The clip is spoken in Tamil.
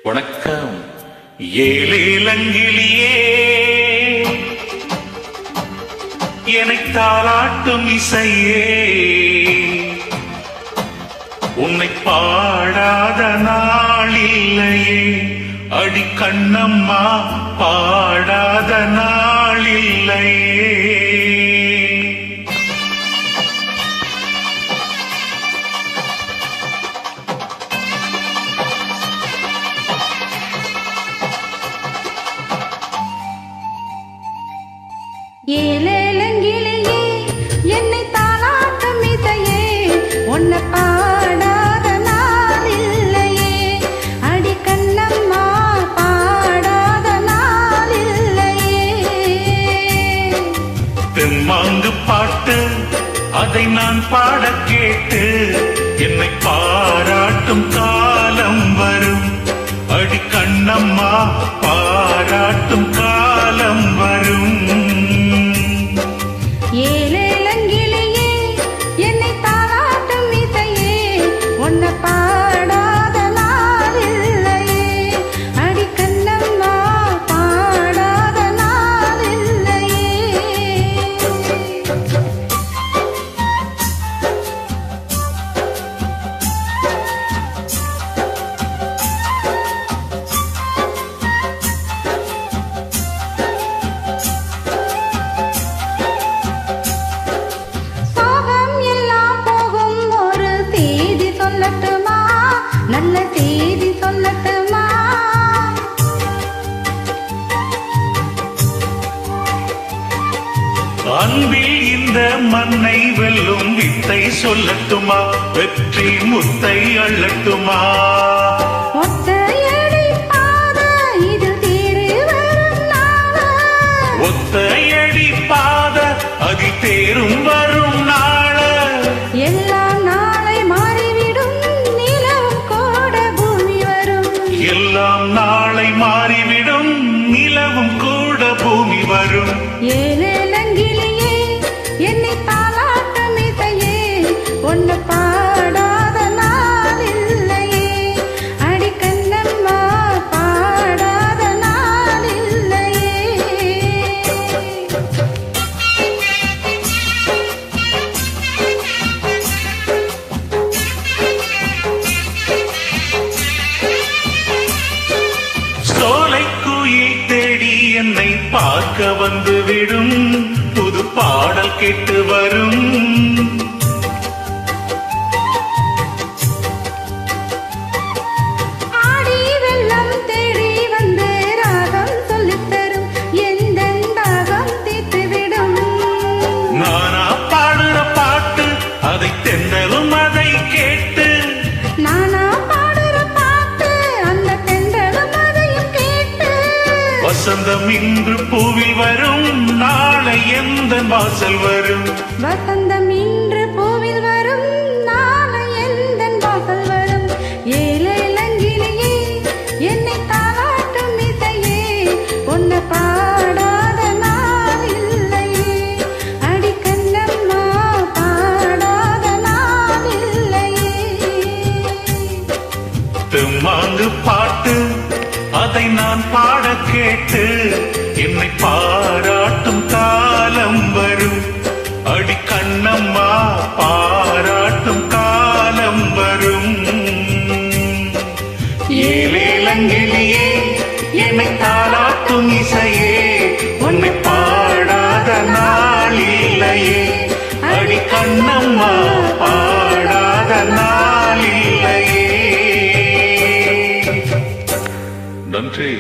வணக்கம். ஏலேலங்கிளியே என்னை தாளாட்டும் இசையே, உன்னை பாடாத நாளில்லையே. அடி கண்ணம்மா பாடாத நாளில்லையே. ஏலேலங்கிளியே என்னை தாளாட்டும் இசையே, உன்னை பாடாத நாள் இல்லையே. அடி கண்ணம்மா பாடாத நாள் இல்லையே. தெம்மாங்கு பாட்டு அதை நான் பாட கேட்டு என்னை பாராட்டும் காலம் வரும். அடி கண்ணம்மா பாராட்டும் காலம் வரும். ஏலேலங்கிளியே என்னை தாளாட்டும் இசையே, உன்னை பாடாத நாள் இல்லையே. அடி கண்ணம்மா பாடாத நாள் இல்லையே. நல்ல செய்தி சொல்லட்டுமா? அன்பில் இந்த மண்ணை வெல்லும் வித்தை சொல்லட்டுமா? வெற்றி முத்தை அள்ளட்டுமா? ஒத்தையடி பாத இது தேறி வரும் நாள, ஒத்தையடி பாத அதில் தேரும் வரும் நாள. எல்லாம் நாளை மாறிவிடும், நிலவும் கூட பூமி வரும். எல்லாம் நாளை மாறிவிடும், நிலவும் கூட பூமி வரும். ஏலேலங்கிளியே என்னை தாளாட்டும் இசையே, உன்னை பாடாத நாள் இல்லையே. அடி கண்ணம்மா பாடாத நாள் இல்லையே. சோலைக்குயில் தேடி என்னை பார்க்க வந்து விடும், புது பாடல் கேட்டு வரும். ஆடி வெள்ளம் தேடி வந்து ராகம் சொல்லித்தரும், எந்த தாகம் தீர்த்துவிடும். நானா பாடுற பாட்டு அதை தென்றலும் அதை கேட்டு, நானா பாடுற பாட்டு அந்த தென்றலும் அதையும் கேட்டு. வசந்தம் இன்று பூவில் வரும், நாளை எந்த வாசல் வரும். வசந்தம் இன்று பூவில் வரும், நாளை எந்தன் வாசல் வரும். ஏலேலங்கிளியே என்னை தாளாட்டும் இசையே, உன்னை பாடாத நாள் இல்லையே. அடி கண்ணம்மா பாடாத நாள் இல்லையே. தெம்மாங்கு பாட்டு அதை நான் பாட கேட்டு என்னை பாராட்டும் காலம் வரும். அடி கண்ணம்மா பாராட்டும் காலம் வரும். ஏலேலங்கிளியே என்னை தாளாட்டும் இசையே, உன்னை பாடாத நாள் இல்லையே. அடி கண்ணம்மா பாடாத நாள் இல்லையே. நன்றி.